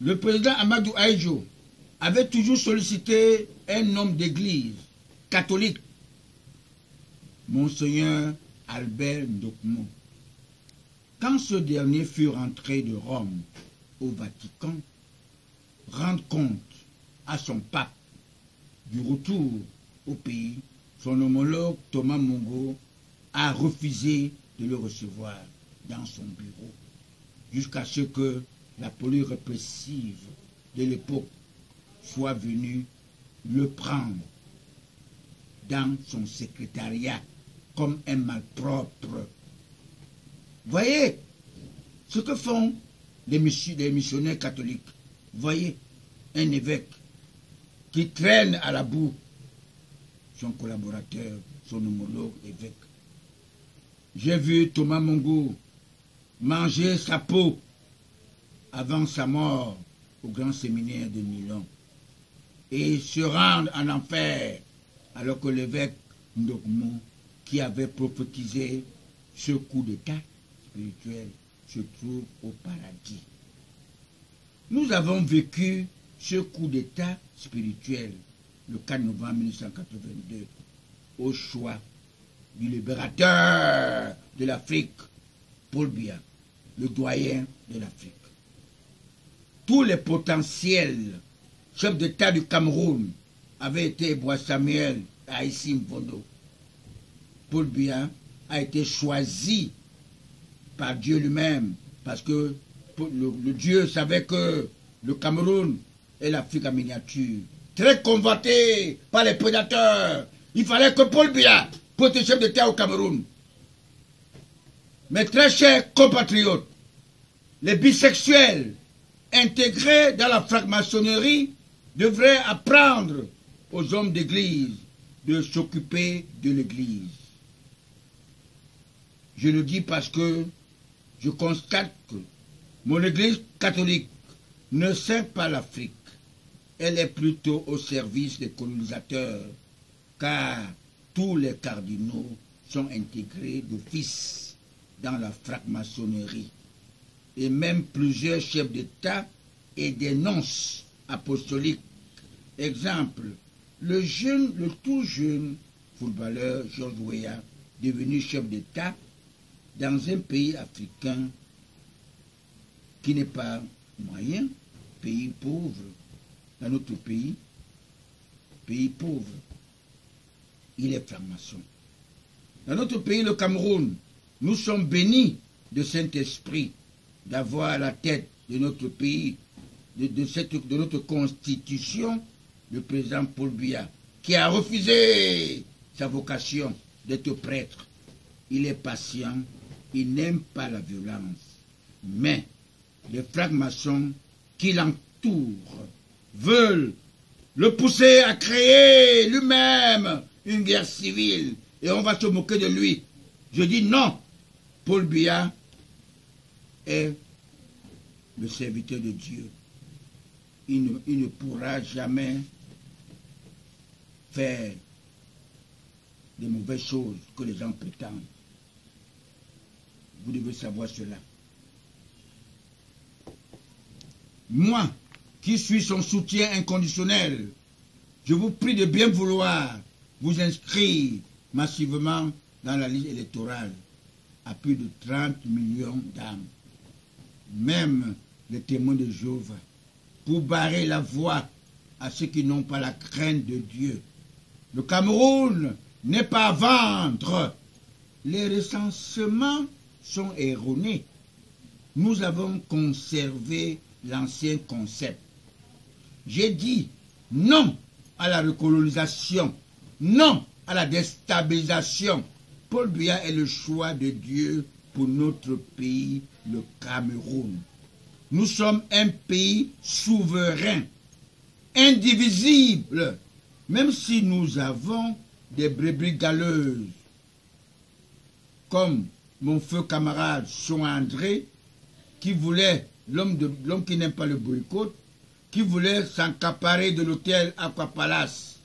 Le président Amadou Ahidjo avait toujours sollicité un homme d'église catholique, Monseigneur Albert Ndokmo. Quand ce dernier fut rentré de Rome au Vatican, rendre compte à son pape du retour au pays, son homologue Thomas Mongo a refusé de le recevoir dans son bureau, jusqu'à ce que la police répressive de l'époque soit venue le prendre dans son secrétariat comme un malpropre. Voyez ce que font les missionnaires catholiques. Voyez un évêque qui traîne à la boue son collaborateur, son homologue évêque. J'ai vu Thomas Mongo manger sa peau avant sa mort au grand séminaire de Milan et se rendre en enfer alors que l'évêque Ndokmo, qui avait prophétisé ce coup d'état spirituel, se trouve au paradis. Nous avons vécu ce coup d'état spirituel le 4 novembre 1982 au choix du libérateur de l'Afrique, Paul Biya, le doyen de l'Afrique. Tous les potentiels chefs d'État du Cameroun avaient été Bois Samuel et Aïssim Vondo. Paul Biya a été choisi par Dieu lui-même parce que le Dieu savait que le Cameroun est l'Afrique en miniature, très convoité par les prédateurs. Il fallait que Paul Biya soit chef d'État au Cameroun. Mes très chers compatriotes, les bisexuels intégrés dans la franc-maçonnerie devraient apprendre aux hommes d'église de s'occuper de l'église. Je le dis parce que je constate que mon église catholique ne sert pas l'Afrique. Elle est plutôt au service des colonisateurs, car tous les cardinaux sont intégrés d'office dans la franc-maçonnerie. Et même plusieurs chefs d'État et des nonces apostoliques. Exemple, le tout jeune footballeur George Weah, devenu chef d'État dans un pays africain qui n'est pas moyen, pays pauvre, dans notre pays pauvre, il est franc-maçon. Dans notre pays, le Cameroun, nous sommes bénis de Saint-Esprit d'avoir à la tête de notre pays, de notre constitution, le président Paul Biya, qui a refusé sa vocation d'être prêtre. Il est patient, il n'aime pas la violence. Mais les francs-maçons qui l'entourent veulent le pousser à créer lui-même une guerre civile et on va se moquer de lui. Je dis non, Paul Biya est le serviteur de Dieu. Il ne pourra jamais faire des mauvaises choses que les gens prétendent. Vous devez savoir cela. Moi, qui suis son soutien inconditionnel, je vous prie de bien vouloir vous inscrire massivement dans la liste électorale à plus de 30 millions d'âmes, même les témoins de Jéhovah, pour barrer la voie à ceux qui n'ont pas la crainte de Dieu. Le Cameroun n'est pas à vendre. Les recensements sont erronés. Nous avons conservé l'ancien concept. J'ai dit non à la recolonisation, non à la déstabilisation. Paul Biya est le choix de Dieu pour notre pays, le Cameroun. Nous sommes un pays souverain, indivisible, même si nous avons des brebis galeuses, comme mon feu camarade Son André, qui voulait, l'homme qui n'aime pas le boycott, qui voulait s'accaparer de l'hôtel Aquapalace.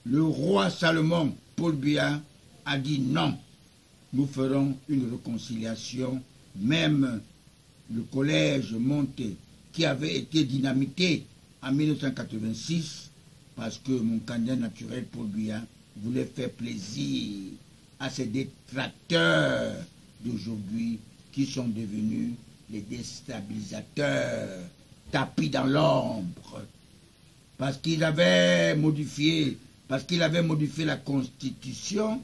Le roi Salomon, Paul Biya, a dit non, nous ferons une réconciliation. Même le collège Monte qui avait été dynamité en 1986 parce que mon candidat naturel, Paul Biya, voulait faire plaisir à ces détracteurs d'aujourd'hui qui sont devenus les déstabilisateurs, tapis dans l'ombre, parce qu'il avait modifié la Constitution.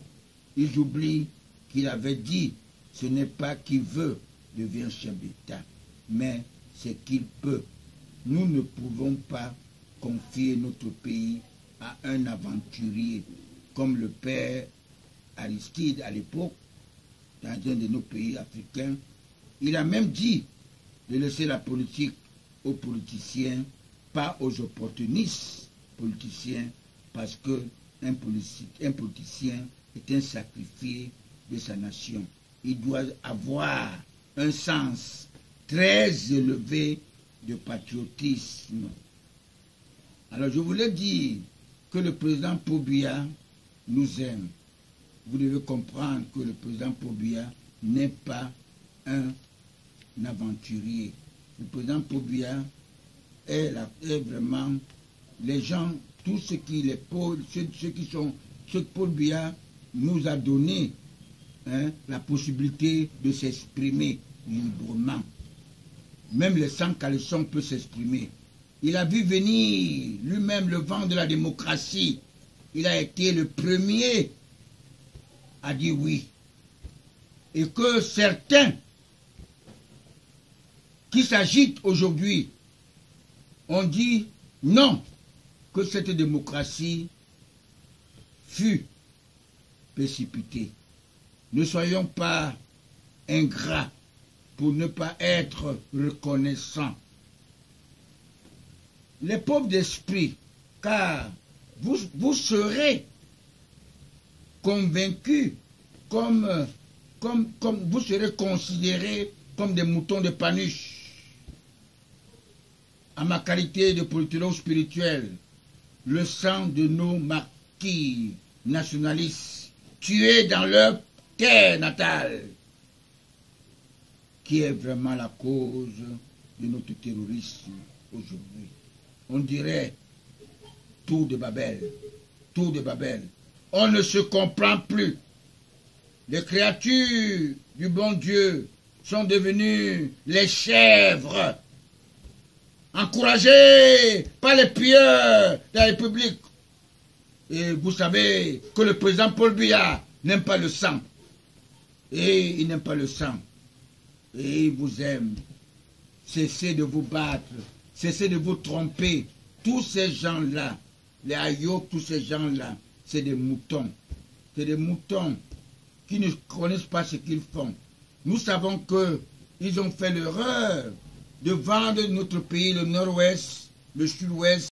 Ils oublient qu'il avait dit ce n'est pas qui veut devenir chef d'État, mais c'est qu'il peut. Nous ne pouvons pas confier notre pays à un aventurier comme le père Aristide à l'époque, dans un de nos pays africains. Il a même dit de laisser la politique aux politiciens, pas aux opportunistes politiciens, parce qu'un politicien est un sacrifié de sa nation. Il doit avoir un sens très élevé de patriotisme. Alors je voulais dire que le président Paul Biya nous aime. Vous devez comprendre que le président Paul Biya n'est pas un aventurier. Le président Paul Biya est vraiment les gens, tous ceux qui Paul Biya nous a donné la possibilité de s'exprimer librement. Même les sans-caleçons peuvent s'exprimer. Il a vu venir lui-même le vent de la démocratie. Il a été le premier à dire oui. Et que certains qui s'agitent aujourd'hui ont dit non, que cette démocratie fut précipitée. Ne soyons pas ingrats pour ne pas être reconnaissants. Les pauvres d'esprit, car vous serez convaincus comme vous serez considérés comme des moutons de Panuche. À ma qualité de politologue spirituel, le sang de nos martyrs nationalistes tués dans leur terre natale, qui est vraiment la cause de notre terrorisme aujourd'hui. On dirait tour de Babel, tour de Babel. On ne se comprend plus. Les créatures du bon Dieu sont devenues les chèvres, encouragées par les pilleurs de la République. Et vous savez que le président Paul Biya n'aime pas le sang. Et il n'aime pas le sang. Et il vous aime. Cessez de vous battre. Cessez de vous tromper. Tous ces gens-là, les Ayok, tous ces gens-là, c'est des moutons. C'est des moutons qui ne connaissent pas ce qu'ils font. Nous savons qu'ils ont fait l'erreur de vendre notre pays, le nord-ouest, le sud-ouest,